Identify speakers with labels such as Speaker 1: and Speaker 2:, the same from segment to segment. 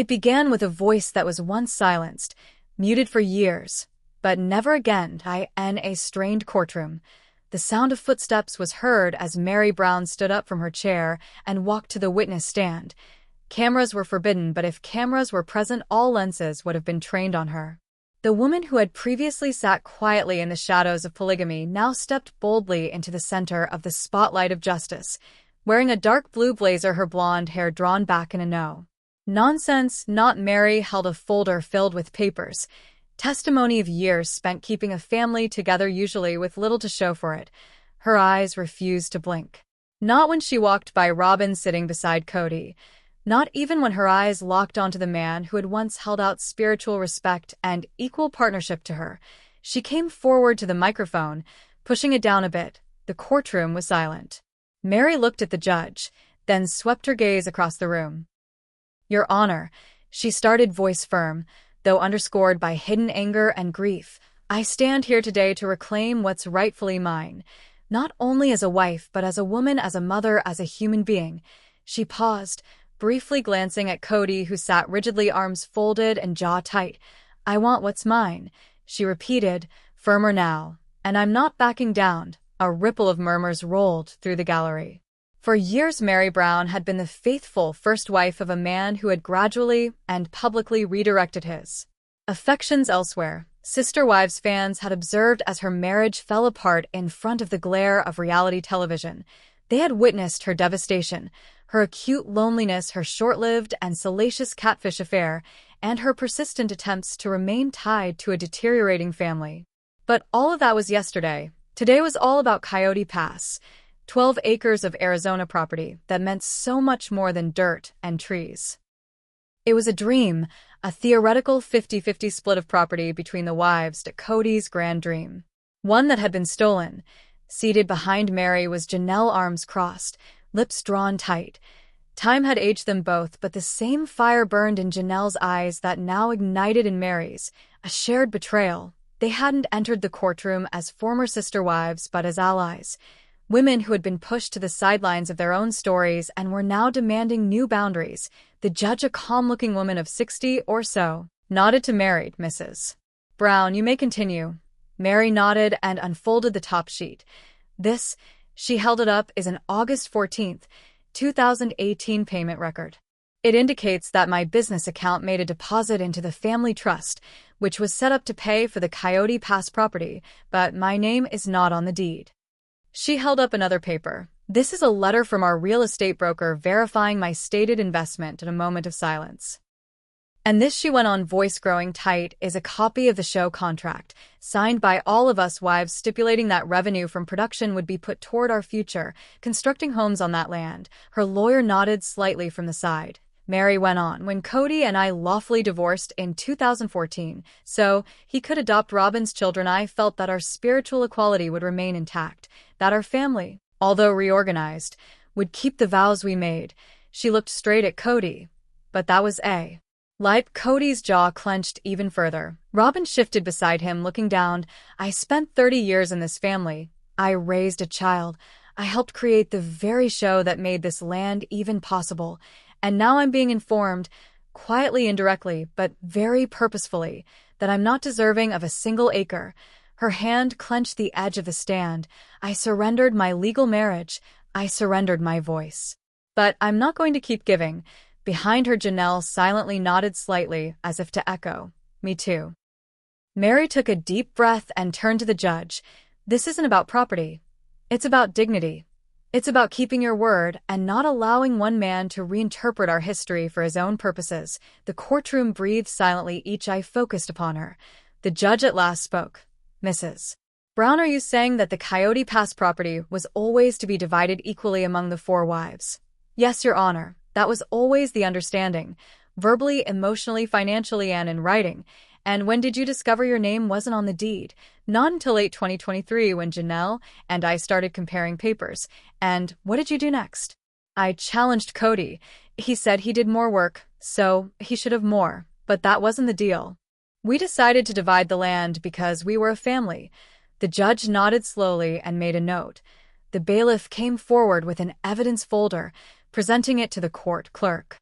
Speaker 1: It began with a voice that was once silenced, muted for years, but never again in a strained courtroom. The sound of footsteps was heard as Meri Brown stood up from her chair and walked to the witness stand. Cameras were forbidden, but if cameras were present, all lenses would have been trained on her. The woman who had previously sat quietly in the shadows of polygamy now stepped boldly into the center of the spotlight of justice, wearing a dark blue blazer, her blonde hair drawn back in a no-nonsense knot. Meri held a folder filled with papers, testimony of years spent keeping a family together, usually with little to show for it. Her eyes refused to blink. Not when she walked by Robyn sitting beside Cody. Not even when her eyes locked onto the man who had once held out spiritual respect and equal partnership to her. She came forward to the microphone, pushing it down a bit. The courtroom was silent. Meri looked at the judge, then swept her gaze across the room. "Your Honor," she started, voice firm, though underscored by hidden anger and grief, "I stand here today to reclaim what's rightfully mine, not only as a wife but as a woman, as a mother, as a human being." She paused, briefly glancing at Cody, who sat rigidly, arms folded and jaw tight. "I want what's mine," she repeated, firmer now, "and I'm not backing down." A ripple of murmurs rolled through the gallery. For years, Meri Brown had been the faithful first wife of a man who had gradually and publicly redirected his affections elsewhere. Sister Wives fans had observed as her marriage fell apart in front of the glare of reality television. They had witnessed her devastation, her acute loneliness, her short-lived and salacious catfish affair, and her persistent attempts to remain tied to a deteriorating family. But all of that was yesterday. Today was all about Coyote Pass, 12 acres of Arizona property that meant so much more than dirt and trees. It was a dream, a theoretical 50-50 split of property between the wives, Cody's grand dream. One that had been stolen. Seated behind Meri was Janelle, arms crossed, lips drawn tight. Time had aged them both, but the same fire burned in Janelle's eyes that now ignited in Meri's, a shared betrayal. They hadn't entered the courtroom as former sister wives, but as allies. Women who had been pushed to the sidelines of their own stories and were now demanding new boundaries. The judge, a calm-looking woman of 60 or so, nodded to Meri. "Mrs. Brown, you may continue." Meri nodded and unfolded the top sheet. "This," she held it up, "is an August 14th, 2018 payment record. It indicates that my business account made a deposit into the family trust, which was set up to pay for the Coyote Pass property, but my name is not on the deed." She held up another paper. "This is a letter from our real estate broker verifying my stated investment." In a moment of silence. "And this," she went on, voice growing tight, "is a copy of the show contract, signed by all of us wives, stipulating that revenue from production would be put toward our future, constructing homes on that land." Her lawyer nodded slightly from the side. Meri went on, "When Cody and I lawfully divorced in 2014, so he could adopt Robyn's children, I felt that our spiritual equality would remain intact, that our family, although reorganized, would keep the vows we made." She looked straight at Cody. "But that was a lie." Cody's jaw clenched even further. Robyn shifted beside him, looking down. "I spent 30 years in this family. I raised a child. I helped create the very show that made this land even possible. And now I'm being informed, quietly, indirectly, but very purposefully, that I'm not deserving of a single acre." Her hand clenched the edge of the stand. "I surrendered my legal marriage. I surrendered my voice. But I'm not going to keep giving." Behind her, Janelle silently nodded slightly, as if to echo, "Me too." Meri took a deep breath and turned to the judge. "This isn't about property. It's about dignity. It's about keeping your word and not allowing one man to reinterpret our history for his own purposes." The courtroom breathed silently, each eye focused upon her. The judge at last spoke. "Mrs. Brown, are you saying that the Coyote Pass property was always to be divided equally among the 4 wives?" "Yes, Your Honor. That was always the understanding, verbally, emotionally, financially, and in writing." "And when did you discover your name wasn't on the deed?" "Not until late 2023, when Janelle and I started comparing papers." "And what did you do next?" "I challenged Cody. He said he did more work, so he should have more, but that wasn't the deal. We decided to divide the land because we were a family." The judge nodded slowly and made a note. The bailiff came forward with an evidence folder, presenting it to the court clerk.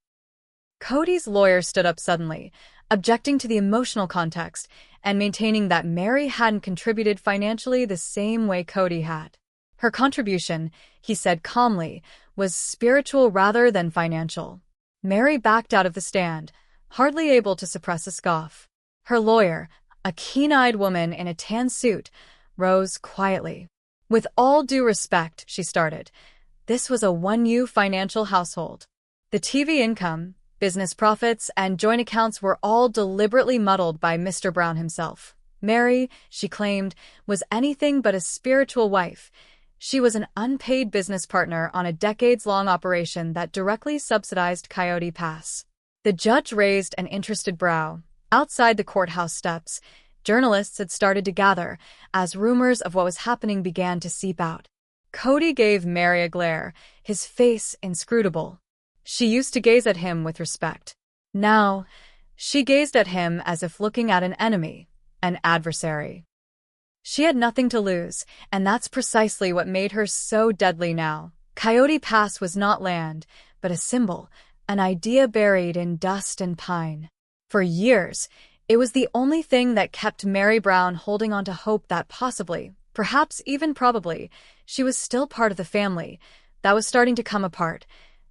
Speaker 1: Cody's lawyer stood up suddenly, objecting to the emotional context and maintaining that Meri hadn't contributed financially the same way Kody had. Her contribution, he said calmly, was spiritual rather than financial. Meri backed out of the stand, hardly able to suppress a scoff. Her lawyer, a keen-eyed woman in a tan suit, rose quietly. "With all due respect," she started, "this was a 1U financial household. The TV income, business profits, and joint accounts were all deliberately muddled by Mr. Brown himself. Meri, she claimed, was anything but a spiritual wife. She was an unpaid business partner on a decades-long operation that directly subsidized Coyote Pass." The judge raised an interested brow. Outside the courthouse steps, journalists had started to gather as rumors of what was happening began to seep out. Kody gave Meri a glare, his face inscrutable. She used to gaze at him with respect. Now, she gazed at him as if looking at an enemy, an adversary. She had nothing to lose, and that's precisely what made her so deadly now. Coyote Pass was not land, but a symbol, an idea buried in dust and pine. For years, it was the only thing that kept Meri Brown holding on to hope that possibly, perhaps even probably, she was still part of the family that was starting to come apart.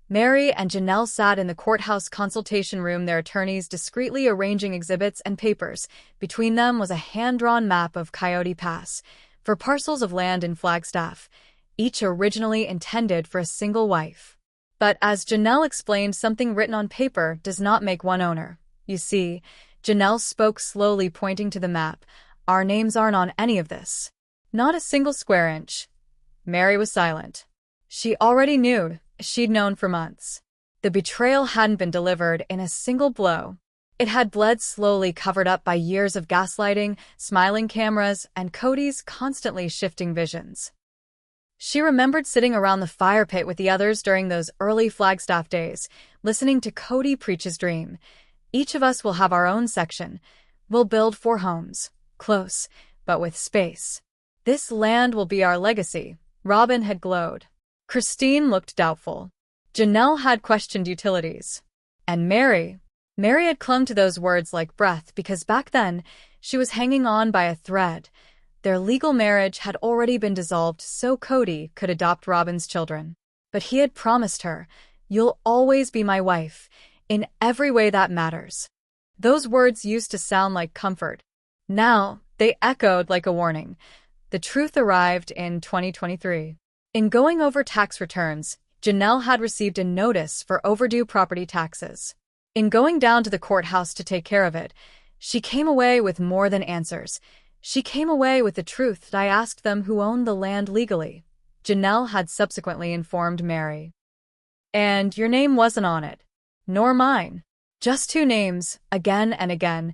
Speaker 1: Meri and Janelle sat in the courthouse consultation room, their attorneys discreetly arranging exhibits and papers. Between them was a hand-drawn map of Coyote Pass, for parcels of land in Flagstaff, each originally intended for a single wife. But as Janelle explained, something written on paper does not make one owner. You see, Janelle spoke slowly, pointing to the map, our names aren't on any of this. Not a single square inch. Meri was silent. She already knew. She'd known for months. The betrayal hadn't been delivered in a single blow. It had bled slowly, covered up by years of gaslighting, smiling cameras, and Kody's constantly shifting visions. She remembered sitting around the fire pit with the others during those early Flagstaff days, listening to Kody preach his dream. Each of us will have our own section. We'll build 4 homes, close, but with space. This land will be our legacy. Robyn had glowed. Christine looked doubtful. Janelle had questioned utilities. And Meri had clung to those words like breath because back then she was hanging on by a thread. Their legal marriage had already been dissolved so Kody could adopt Robyn's children. But he had promised her, "You'll always be my wife, in every way that matters." Those words used to sound like comfort. Now, they echoed like a warning. The truth arrived in 2023. In going over tax returns, Janelle had received a notice for overdue property taxes. In going down to the courthouse to take care of it, she came away with more than answers. She came away with the truth. "I asked them who owned the land legally," Janelle had subsequently informed Meri. "And your name wasn't on it. Nor mine. Just 2 names, again and again.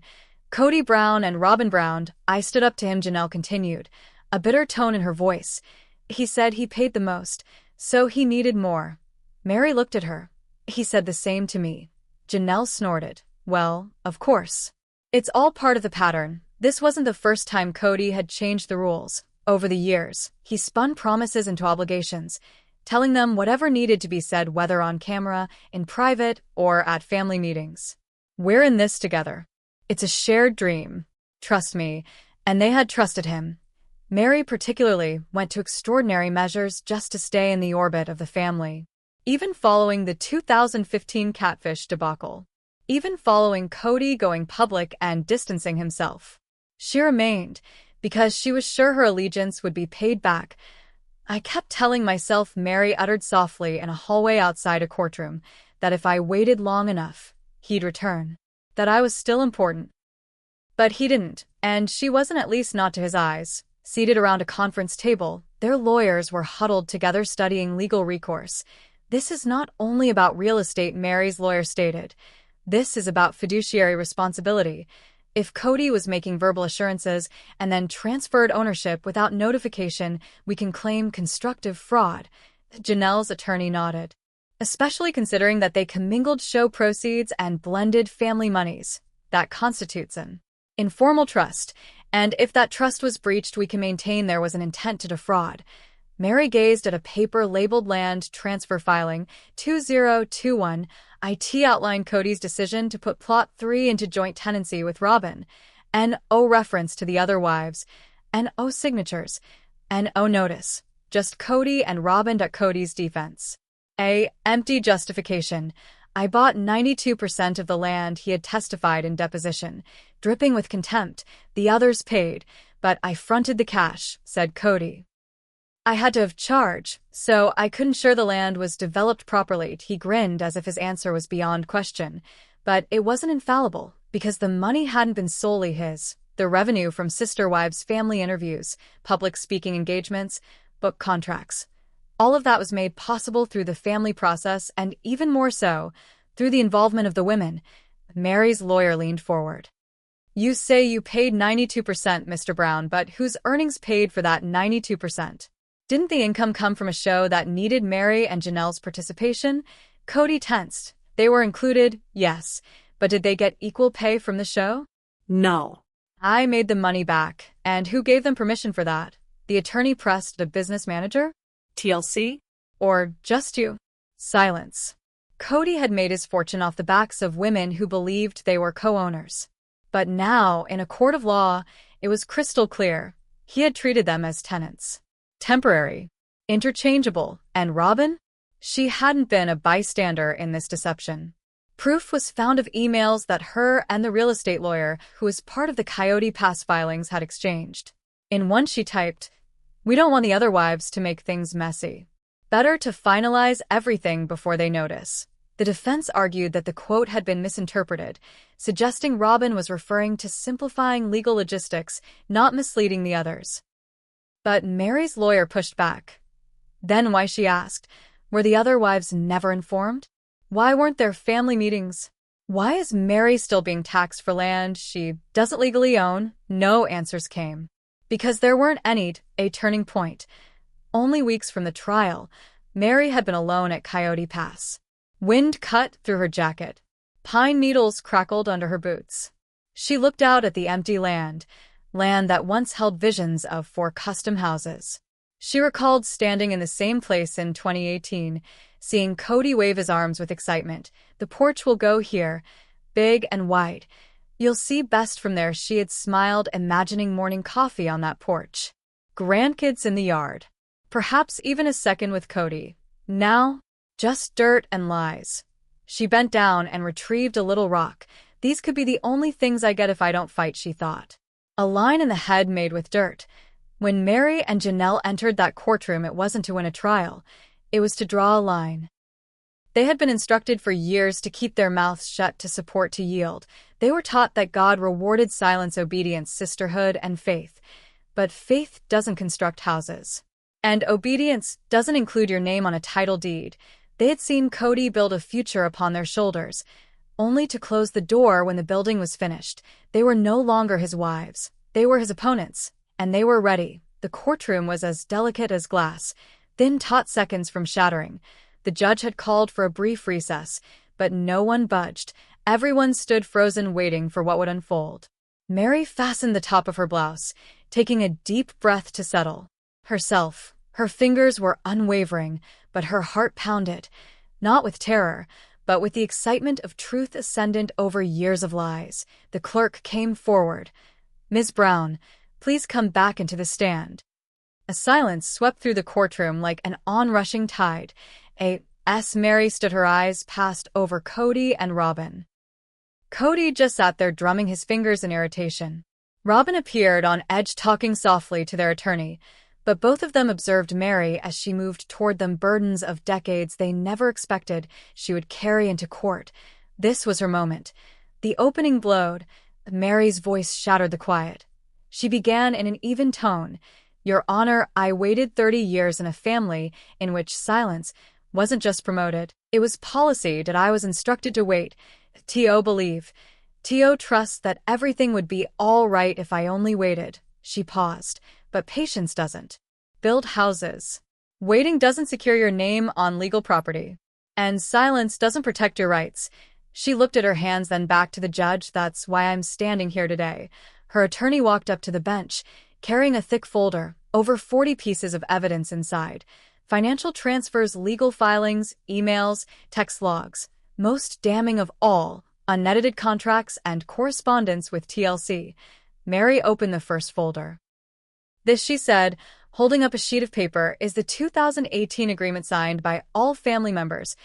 Speaker 1: Kody Brown and Robyn Brown." "I stood up to him," Janelle continued, a bitter tone in her voice. "He said he paid the most, so he needed more." Meri looked at her. "He said the same to me." Janelle snorted. "Well, of course. It's all part of the pattern." This wasn't the first time Kody had changed the rules. Over the years, he spun promises into obligations, telling them whatever needed to be said, whether on camera, in private, or at family meetings. "We're in this together. It's a shared dream. Trust me." And they had trusted him. Meri particularly went to extraordinary measures just to stay in the orbit of the family. Even following the 2015 catfish debacle. Even following Kody going public and distancing himself. She remained, because she was sure her allegiance would be paid back. "I kept telling myself," Meri uttered softly in a hallway outside a courtroom, "that if I waited long enough, he'd return. That I was still important." But he didn't, and she wasn't, at least not to his eyes. Seated around a conference table, their lawyers were huddled together studying legal recourse. "This is not only about real estate," Meri's lawyer stated. "This is about fiduciary responsibility. If Kody was making verbal assurances and then transferred ownership without notification, we can claim constructive fraud." Janelle's attorney nodded. "Especially considering that they commingled show proceeds and blended family monies. That constitutes an informal trust, and if that trust was breached, we can maintain there was an intent to defraud." Meri gazed at a paper labeled Land Transfer Filing 2021. It outlined Kody's decision to put Plot 3 into joint tenancy with Robyn. No reference to the other wives. No signatures. No notice. Just Kody and Robyn. Kody's defense. Empty justification. I bought 92% of the land, he had testified in deposition, dripping with contempt. The others paid, but I fronted the cash, said Kody. I had to have charge, so I couldn't ensure the land was developed properly. He grinned as if his answer was beyond question. But it wasn't infallible, because the money hadn't been solely his. The revenue from Sister Wives' family interviews, public speaking engagements, book contracts. All of that was made possible through the family process, and even more so, through the involvement of the women. Meri's lawyer leaned forward. You say you paid 92%, Mr. Brown, but whose earnings paid for that 92%? Didn't the income come from a show that needed Meri and Janelle's participation? Kody tensed. They were included, yes, but did they get equal pay from the show?
Speaker 2: No.
Speaker 1: I made the money back, and who gave them permission for that? The attorney pressed the business manager?
Speaker 2: TLC?
Speaker 1: Or just you? Silence. Kody had made his fortune off the backs of women who believed they were co-owners. But now, in a court of law, it was crystal clear. He had treated them as tenants. Temporary, interchangeable, and Robyn? She hadn't been a bystander in this deception. Proof was found of emails that her and the real estate lawyer, who was part of the Coyote Pass filings, had exchanged. In one she typed, "We don't want the other wives to make things messy. Better to finalize everything before they notice." The defense argued that the quote had been misinterpreted, suggesting Robyn was referring to simplifying legal logistics, not misleading the others. But Meri's lawyer pushed back. Then why, she asked, were the other wives never informed? Why weren't there family meetings? Why is Meri still being taxed for land she doesn't legally own? No answers came. Because there weren't any. A turning point. Only weeks from the trial, Meri had been alone at Coyote Pass. Wind cut through her jacket. Pine needles crackled under her boots. She looked out at the empty land that once held visions of 4 custom houses. She recalled standing in the same place in 2018, seeing Kody wave his arms with excitement. The porch will go here, big and wide. You'll see best from there, she had smiled, imagining morning coffee on that porch. Grandkids in the yard. Perhaps even a second with Kody. Now, just dirt and lies. She bent down and retrieved a little rock. These could be the only things I get if I don't fight, she thought. A line in the head made with dirt. When Meri and Janelle entered that courtroom, it wasn't to win a trial. It was to draw a line. They had been instructed for years to keep their mouths shut, to support, to yield. They were taught that God rewarded silence, obedience, sisterhood, and faith. But faith doesn't construct houses. And obedience doesn't include your name on a title deed. They had seen Kody build a future upon their shoulders, only to close the door when the building was finished. They were no longer his wives. They were his opponents, and they were ready. The courtroom was as delicate as glass, thin, taut seconds from shattering. The judge had called for a brief recess, but no one budged. Everyone stood frozen, waiting for what would unfold. Meri fastened the top of her blouse, taking a deep breath to settle herself. Her fingers were unwavering, but her heart pounded, not with terror, but with the excitement of truth ascendant over years of lies. The clerk came forward. "Ms. Brown, please come back into the stand." A silence swept through the courtroom like an onrushing tide. Meri stood, her eyes passed over Kody and Robyn. Kody just sat there, drumming his fingers in irritation. Robyn appeared on edge, talking softly to their attorney, but both of them observed Meri as she moved toward them, burdens of decades they never expected she would carry into court. This was her moment. The opening blowed. Meri's voice shattered the quiet. She began in an even tone. "Your Honor, I waited 30 years in a family in which silence wasn't just promoted. It was policy that I was instructed to wait. T.O. believe. T.O. trust that everything would be all right if I only waited." She paused. "But patience doesn't build houses. Waiting doesn't secure your name on legal property. And silence doesn't protect your rights." She looked at her hands, then back to the judge. "That's why I'm standing here today." Her attorney walked up to the bench, carrying a thick folder. Over 40 pieces of evidence inside. Financial transfers, legal filings, emails, text logs. Most damning of all, unedited contracts and correspondence with TLC. Meri opened the first folder. This, she said, holding up a sheet of paper, is the 2018 agreement signed by all family members.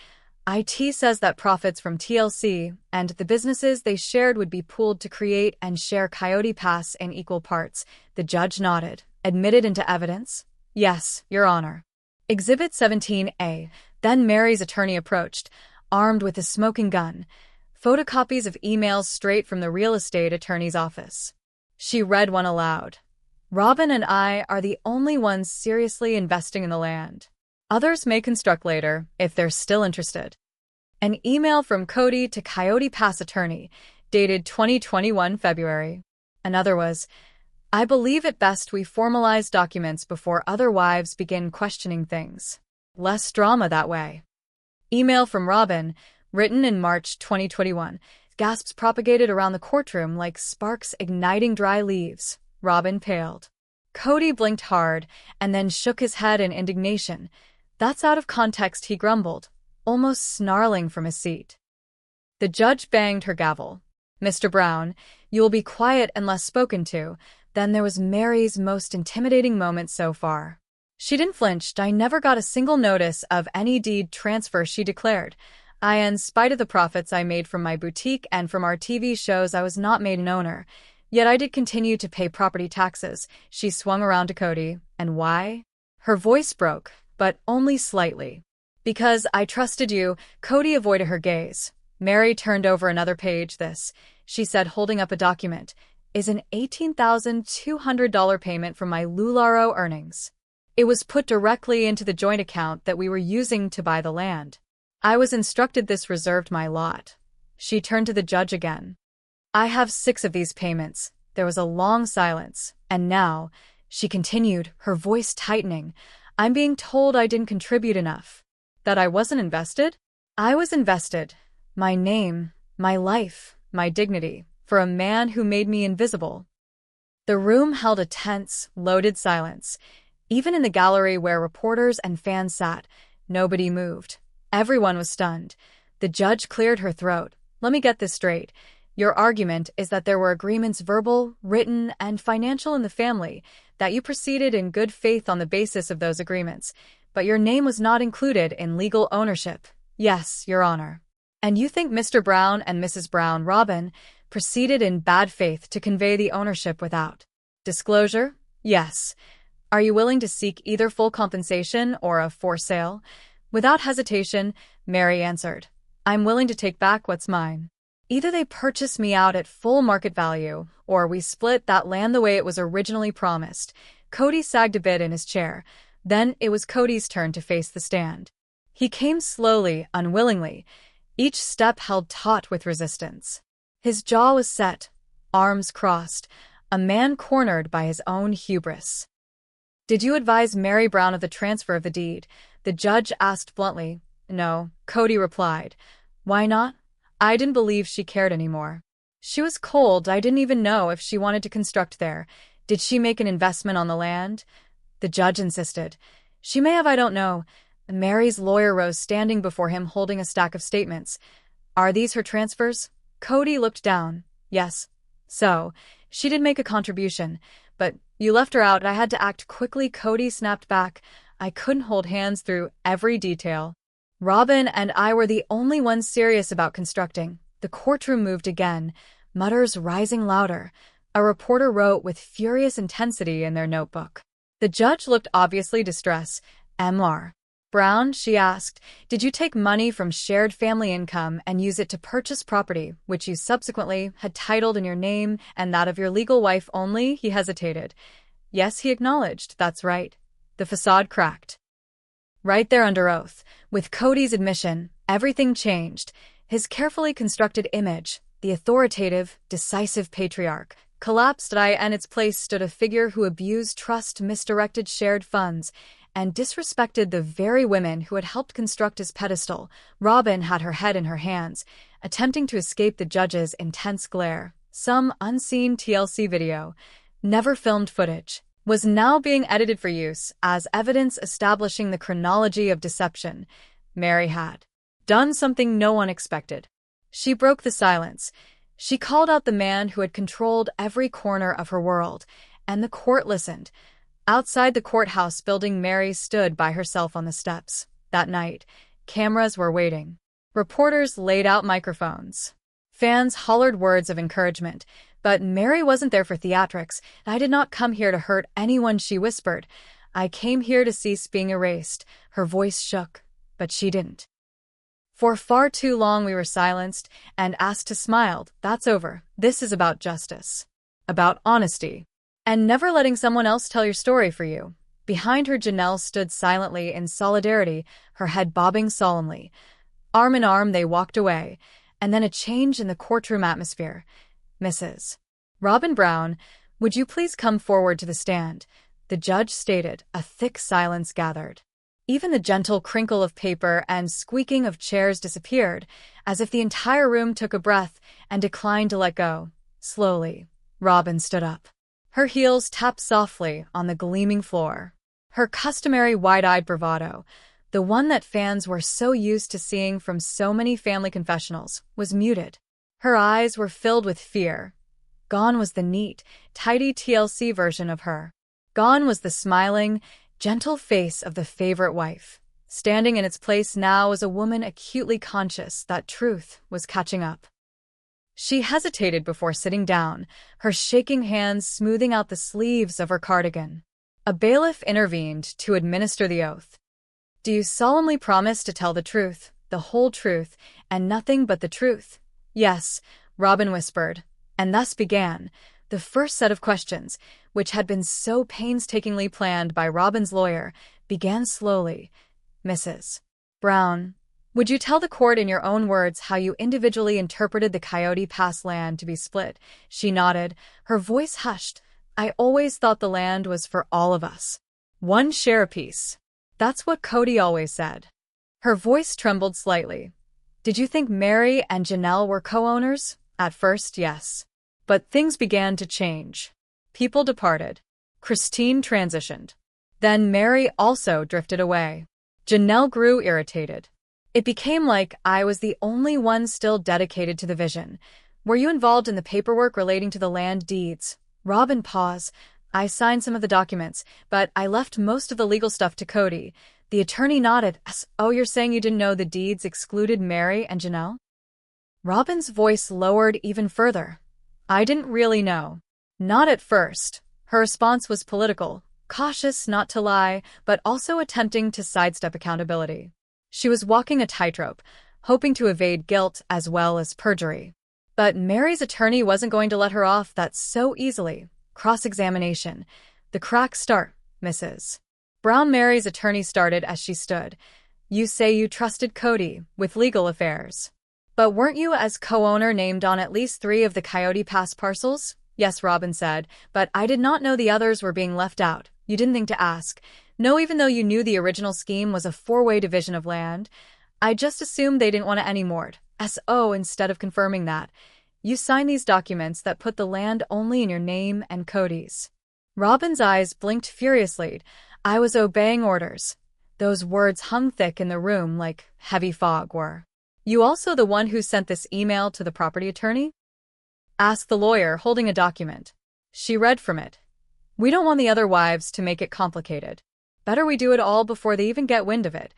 Speaker 1: IT says that profits from TLC and the businesses they shared would be pooled to create and share Coyote Pass in equal parts. The judge nodded. Admitted into evidence? Yes, Your Honor. Exhibit 17A. Then Meri's attorney approached, armed with a smoking gun. Photocopies of emails straight from the real estate attorney's office. She read one aloud. Robyn and I are the only ones seriously investing in the land. Others may construct later, if they're still interested. An email from Cody to Coyote Pass attorney, dated 2021 February. Another was, I believe it best we formalize documents before other wives begin questioning things. Less drama that way. Email from Robyn, written in March 2021. Gasps propagated around the courtroom like sparks igniting dry leaves. Robyn paled. Cody blinked hard and then shook his head in indignation. That's out of context, he grumbled, almost snarling from his seat. The judge banged her gavel. Mr. Brown, you will be quiet unless spoken to. Then there was Meri's most intimidating moment so far. She didn't flinch. I never got a single notice of any deed transfer, she declared. In spite of the profits I made from my boutique and from our TV shows, I was not made an owner. Yet I did continue to pay property taxes. She swung around to Cody. And why? Her voice broke, but only slightly. Because I trusted you. Cody avoided her gaze. Meri turned over another page. This, she said, holding up a document, is an $18,200 payment from my LuLaRoe earnings. It was put directly into the joint account that we were using to buy the land. I was instructed this reserved my lot. She turned to the judge again. I have 6 of these payments. There was a long silence. And now, she continued, her voice tightening, I'm being told I didn't contribute enough. That I wasn't invested? I was invested. My name, my life, my dignity, for a man who made me invisible. The room held a tense, loaded silence. Even in the gallery where reporters and fans sat, nobody moved. Everyone was stunned. The judge cleared her throat. Let me get this straight. Your argument is that there were agreements, verbal, written, and financial in the family, that you proceeded in good faith on the basis of those agreements, but your name was not included in legal ownership. Yes, Your Honor. And you think Mr. Brown and Mrs. Brown, Robyn, proceeded in bad faith to convey the ownership without disclosure? Yes. Are you willing to seek either full compensation or a for sale? Without hesitation, Meri answered, I'm willing to take back what's mine. Either they purchase me out at full market value, or we split that land the way it was originally promised. Cody sagged a bit in his chair. Then it was Cody's turn to face the stand. He came slowly, unwillingly, each step held taut with resistance. His jaw was set, arms crossed, a man cornered by his own hubris. Did you advise Meri Brown of the transfer of the deed? The judge asked bluntly. No, Cody replied. Why not? I didn't believe she cared anymore. She was cold. I didn't even know if she wanted to construct there. Did she make an investment on the land? The judge insisted. She may have, I don't know. Meri's lawyer rose, standing before him holding a stack of statements. Are these her transfers? Cody looked down. Yes. So, she did make a contribution, but you left her out. I had to act quickly. Cody snapped back. I couldn't hold hands through every detail. Robyn and I were the only ones serious about constructing. The courtroom moved again, mutters rising louder. A reporter wrote with furious intensity in their notebook. The judge looked obviously distressed. Mr. Brown, she asked, did you take money from shared family income and use it to purchase property, which you subsequently had titled in your name and that of your legal wife only? He hesitated. Yes, he acknowledged. That's right. The facade cracked. Right there under oath. With Cody's admission, everything changed. His carefully constructed image, the authoritative, decisive patriarch, collapsed, and in its place stood a figure who abused trust, misdirected shared funds, and disrespected the very women who had helped construct his pedestal. Robyn had her head in her hands, attempting to escape the judge's intense glare. Some unseen TLC video, never filmed footage, was now being edited for use as evidence establishing the chronology of deception. Meri had done something no one expected. She broke the silence. She called out the man who had controlled every corner of her world, and the court listened. Outside the courthouse building, Meri stood by herself on the steps. That night, cameras were waiting. Reporters laid out microphones. Fans hollered words of encouragement. But Meri wasn't there for theatrics. "I did not come here to hurt anyone," she whispered. "I came here to cease being erased." Her voice shook, but she didn't. "For far too long we were silenced and asked to smile. That's over. This is about justice. About honesty. And never letting someone else tell your story for you." Behind her, Janelle stood silently in solidarity, her head bobbing solemnly. Arm in arm, they walked away, and then a change in the courtroom atmosphere. "Mrs. Robyn Brown, would you please come forward to the stand?" the judge stated. A thick silence gathered. Even the gentle crinkle of paper and squeaking of chairs disappeared, as if the entire room took a breath and declined to let go. Slowly, Robyn stood up. Her heels tapped softly on the gleaming floor. Her customary wide-eyed bravado, the one that fans were so used to seeing from so many family confessionals, was muted. Her eyes were filled with fear. Gone was the neat, tidy TLC version of her. Gone was the smiling, gentle face of the favorite wife. Standing in its place now was a woman acutely conscious that truth was catching up. She hesitated before sitting down, her shaking hands smoothing out the sleeves of her cardigan. A bailiff intervened to administer the oath. "Do you solemnly promise to tell the truth, the whole truth, and nothing but the truth?" "Yes," Robyn whispered, and thus began the first set of questions, which had been so painstakingly planned by Robyn's lawyer, began slowly. "Mrs. Brown, would you tell the court in your own words how you individually interpreted the Coyote Pass land to be split?" She nodded, her voice hushed. "I always thought the land was for all of us. One share apiece. That's what Cody always said." Her voice trembled slightly. "Did you think Meri and Janelle were co-owners?" "At first, yes. But things began to change. People departed. Christine transitioned. Then Meri also drifted away. Janelle grew irritated. It became like I was the only one still dedicated to the vision." "Were you involved in the paperwork relating to the land deeds?" Robyn paused. "I signed some of the documents, but I left most of the legal stuff to Cody." The attorney nodded. "Oh, you're saying you didn't know the deeds excluded Meri and Janelle?" Robyn's voice lowered even further. "I didn't really know. Not at first." Her response was political, cautious not to lie, but also attempting to sidestep accountability. She was walking a tightrope, hoping to evade guilt as well as perjury. But Meri's attorney wasn't going to let her off that so easily. Cross-examination. "The cracks start, Mrs. Brown." Meri's attorney started as she stood. "You say you trusted Cody with legal affairs. But weren't you as co-owner named on at least 3 of the Coyote Pass parcels?" "Yes," Robyn said, "but I did not know the others were being left out." "You didn't think to ask?" "No, even though you knew the original scheme was a 4-way division of land. I just assumed they didn't want it anymore." "So instead of confirming that, you signed these documents that put the land only in your name and Cody's." Robyn's eyes blinked furiously. "I was obeying orders." Those words hung thick in the room like heavy fog. "Were you also the one who sent this email to the property attorney?" asked the lawyer, holding a document. She read from it. "We don't want the other wives to make it complicated. Better we do it all before they even get wind of it."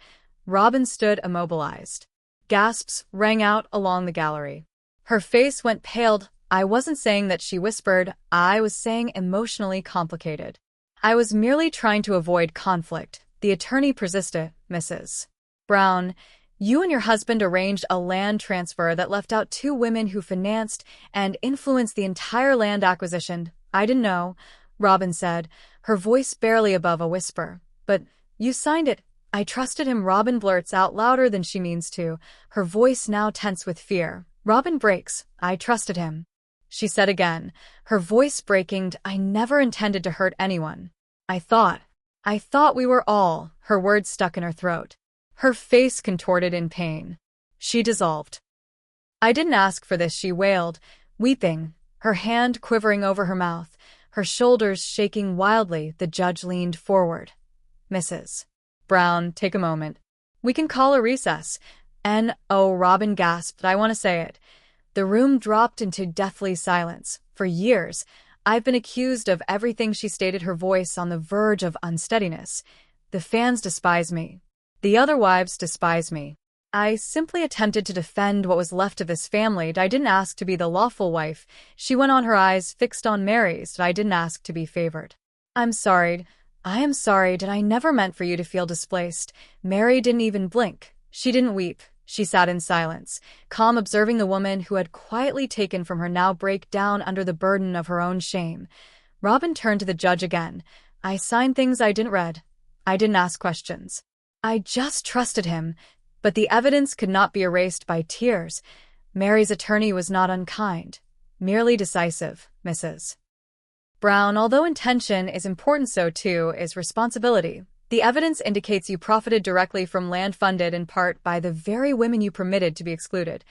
Speaker 1: Robyn stood immobilized. Gasps rang out along the gallery. Her face went pale. "I wasn't saying that," she whispered. "I was saying emotionally complicated. I was merely trying to avoid conflict." The attorney persisted. "Mrs. Brown, you and your husband arranged a land transfer that left out 2 women who financed and influenced the entire land acquisition." "I didn't know," Robyn said, her voice barely above a whisper. "But you signed it." "I trusted him," Robyn blurts out louder than she means to, her voice now tense with fear. Robyn breaks. "I trusted him," she said again, her voice breaking. "I never intended to hurt anyone. I thought we were all." Her words stuck in her throat. Her face contorted in pain. She dissolved. "I didn't ask for this," she wailed, weeping, her hand quivering over her mouth. Her shoulders shaking wildly, the judge leaned forward. "Mrs. Brown, take a moment. We can call a recess." "No," Robyn gasped. "I want to say it." The room dropped into deathly silence. "For years, I've been accused of everything," she stated, her voice on the verge of unsteadiness. "The fans despise me. The other wives despise me. I simply attempted to defend what was left of this family. I didn't ask to be the lawful wife." She went on, her eyes fixed on Meri's. "I didn't ask to be favored. I'm sorry. I am sorry. I never meant for you to feel displaced." Meri didn't even blink. She didn't weep. She sat in silence, calm, observing the woman who had quietly taken from her now break down under the burden of her own shame. Robyn turned to the judge again. "I signed things I didn't read. I didn't ask questions. I just trusted him." But the evidence could not be erased by tears. Meri's attorney was not unkind, merely decisive. "Mrs. Brown, although intention is important, so too is responsibility. The evidence indicates you profited directly from land funded in part by the very women you permitted to be excluded.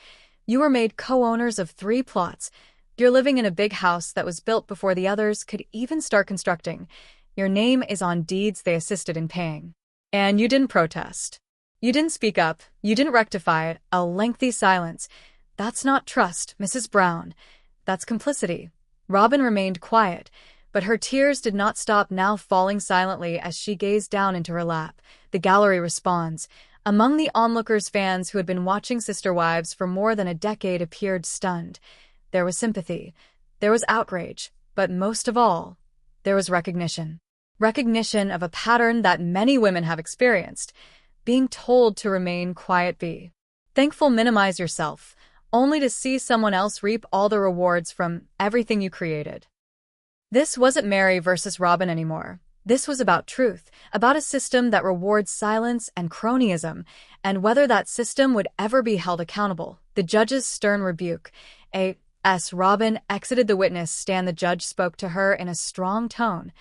Speaker 1: You were made co-owners of 3 plots. You're living in a big house that was built before the others could even start constructing. Your name is on deeds they assisted in paying. And you didn't protest. You didn't speak up. You didn't rectify it." A lengthy silence. "That's not trust, Mrs. Brown. That's complicity." Robyn remained quiet, but her tears did not stop, now falling silently as she gazed down into her lap. The gallery responds. Among the onlookers, fans who had been watching Sister Wives for more than a decade appeared stunned. There was sympathy. There was outrage. But most of all, there was recognition. Recognition of a pattern that many women have experienced. Being told to remain quiet, be thankful, minimize yourself, only to see someone else reap all the rewards from everything you created. This wasn't Meri versus Robyn anymore. This was about truth, about a system that rewards silence and cronyism, and whether that system would ever be held accountable. The judge's stern rebuke. Robyn exited the witness stand. The judge spoke to her in a strong tone.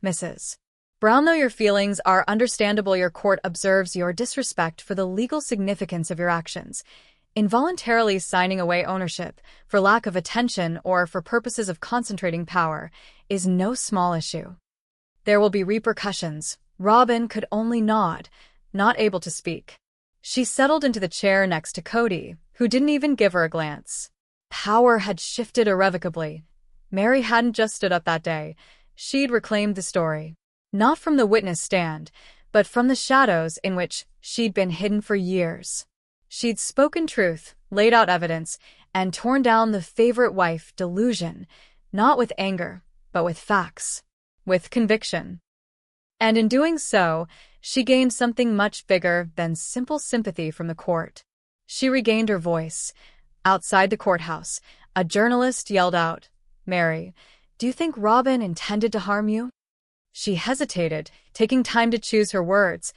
Speaker 1: "Mrs. Brown, though your feelings are understandable, your court observes your disrespect for the legal significance of your actions. Involuntarily signing away ownership, for lack of attention or for purposes of concentrating power, is no small issue. There will be repercussions." Robyn could only nod, not able to speak. She settled into the chair next to Cody, who didn't even give her a glance. Power had shifted irrevocably. Meri hadn't just stood up that day. She'd reclaimed the story. Not from the witness stand, but from the shadows in which she'd been hidden for years. She'd spoken truth, laid out evidence, and torn down the favorite wife delusion, not with anger, but with facts, with conviction. And in doing so, she gained something much bigger than simple sympathy from the court. She regained her voice. Outside the courthouse, a journalist yelled out, "Meri, do you think Robyn intended to harm you?" She hesitated, taking time to choose her words.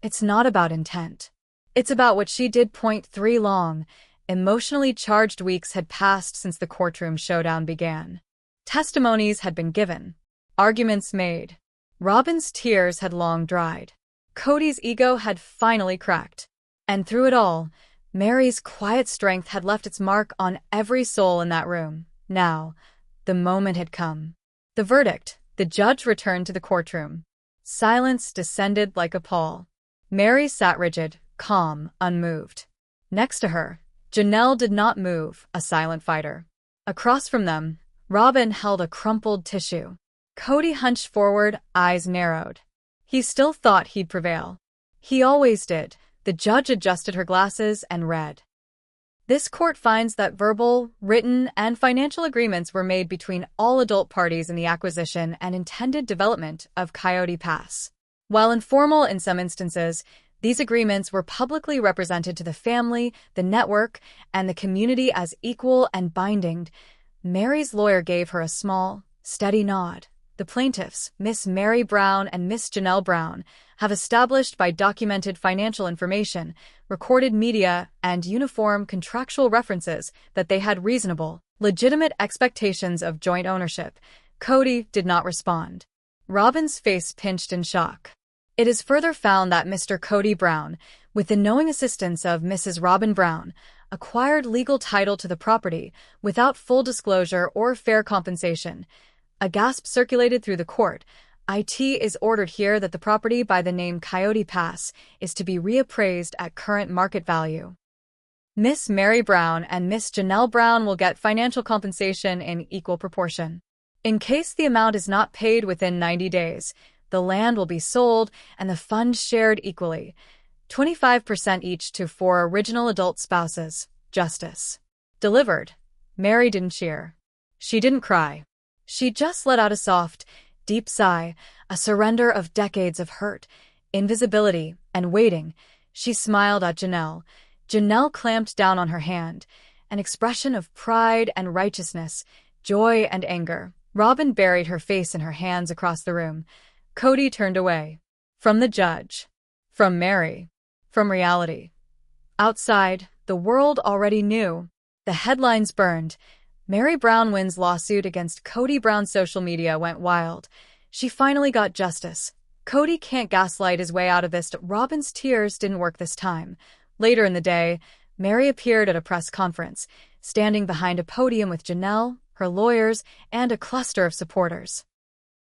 Speaker 1: "It's not about intent. It's about what she did." 3 long, emotionally charged weeks had passed since the Courtroom Showdown began. Testimonies had been given. Arguments made. Robyn's tears had long dried. Cody's ego had finally cracked. And through it all, Meri's quiet strength had left its mark on every soul in that room. Now, the moment had come. The verdict. The judge returned to the courtroom. Silence descended like a pall. Meri sat rigid, calm, unmoved. Next to her, Janelle did not move, a silent fighter. Across from them, Robyn held a crumpled tissue. Cody hunched forward, eyes narrowed. He still thought he'd prevail. He always did. The judge adjusted her glasses and read. "This court finds that verbal, written, and financial agreements were made between all adult parties in the acquisition and intended development of Coyote Pass. While informal in some instances, these agreements were publicly represented to the family, the network, and the community as equal and binding." Meri's lawyer gave her a small, steady nod. "The plaintiffs, Miss Meri Brown and Miss Janelle Brown, have established by documented financial information, recorded media, and uniform contractual references that they had reasonable, legitimate expectations of joint ownership." Cody did not respond. Robyn's face pinched in shock. "It is further found that Mr. Kody Brown, with the knowing assistance of Mrs. Robyn Brown, acquired legal title to the property without full disclosure or fair compensation. A gasp circulated through the court. "It is ordered here that the property by the name Coyote Pass is to be reappraised at current market value. Miss Meri Brown and Miss Janelle Brown will get financial compensation in equal proportion. In case the amount is not paid within 90 days, the land will be sold and the fund shared equally, 25% each to 4 original adult spouses. Justice." Delivered. Meri didn't cheer. She didn't cry. She just let out a soft, deep sigh, a surrender of decades of hurt, invisibility, and waiting. She smiled at Janelle. Janelle clamped down on her hand, an expression of pride and righteousness, joy and anger. Robyn buried her face in her hands across the room. Cody turned away. From the judge. From Meri. From reality. Outside, the world already knew. The headlines burned. Meri Brown wins lawsuit against Kody Brown. Social media went wild. She finally got justice. Cody can't gaslight his way out of this. Robyn's tears didn't work this time. Later in the day, Meri appeared at a press conference, standing behind a podium with Janelle, her lawyers, and a cluster of supporters.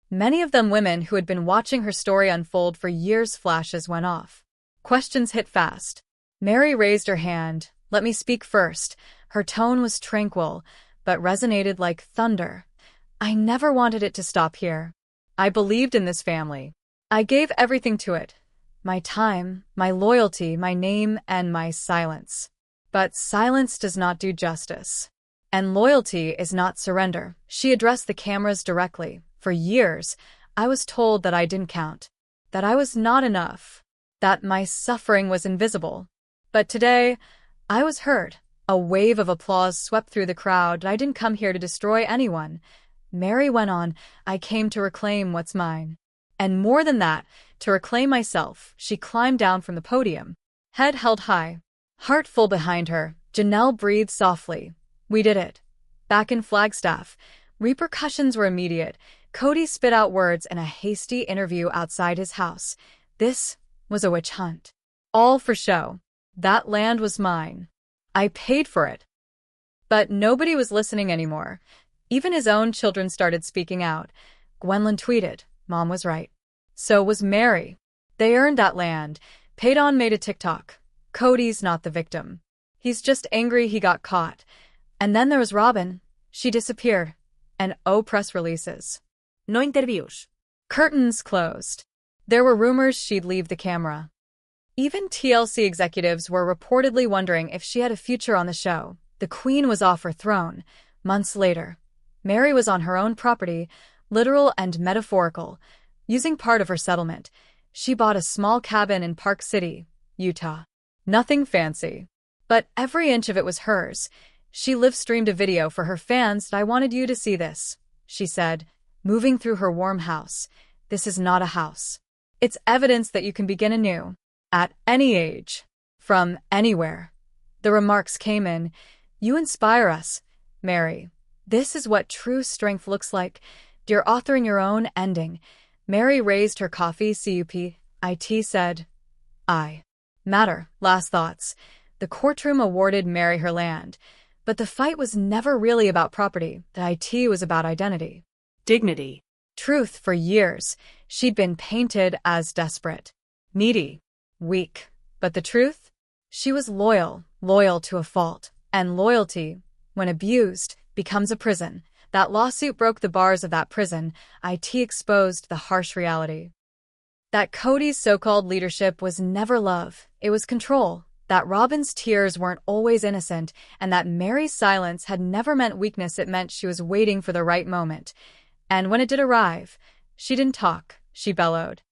Speaker 1: Many of them women who had been watching her story unfold for years. Flashes went off. Questions hit fast. Meri raised her hand. "Let me speak first." Her tone was tranquil, but resonated like thunder. "I never wanted it to stop here. I believed in this family. I gave everything to it. My time, my loyalty, my name, and my silence. But silence does not do justice. And loyalty is not surrender." She addressed the cameras directly. "For years, I was told that I didn't count, that I was not enough, that my suffering was invisible. But today, I was heard." A wave of applause swept through the crowd. "I didn't come here to destroy anyone." Meri went on. "I came to reclaim what's mine. And more than that, to reclaim myself." She climbed down from the podium, head held high, heart full behind her. Janelle breathed softly. "We did it." Back in Flagstaff, repercussions were immediate. Cody spit out words in a hasty interview outside his house. "This was a witch hunt. All for show. That land was mine. I paid for it." But nobody was listening anymore. Even his own children started speaking out. Gwendolyn tweeted, "Mom was right. So was Meri. They earned that land." Paydon made a TikTok. "Cody's not the victim. He's just angry he got caught." And then there was Robyn. She disappeared. And press releases. No interviews. Curtains closed. There were rumors she'd leave the camera. Even TLC executives were reportedly wondering if she had a future on the show. The queen was off her throne. Months later, Meri was on her own property, literal and metaphorical. Using part of her settlement, she bought a small cabin in Park City, Utah. Nothing fancy, but every inch of it was hers. She live-streamed a video for her fans. "I wanted you to see this," she said, moving through her warm house. "This is not a house. It's evidence that you can begin anew, at any age, from anywhere." The remarks came in. "You inspire us, Meri. This is what true strength looks like. You're authoring your own ending." Meri raised her coffee cup. "It said, I matter." Last thoughts. The courtroom awarded Meri her land. But the fight was never really about property. The IT was about identity. Dignity. Truth. For years, she'd been painted as desperate, needy, weak. But the truth? She was loyal to a fault. And loyalty, when abused, becomes a prison. That lawsuit broke the bars of that prison. It exposed the harsh reality. That Cody's so-called leadership was never love. It was control. That Robyn's tears weren't always innocent, and that Meri's silence had never meant weakness. It meant she was waiting for the right moment. And when it did arrive, she didn't talk. She bellowed.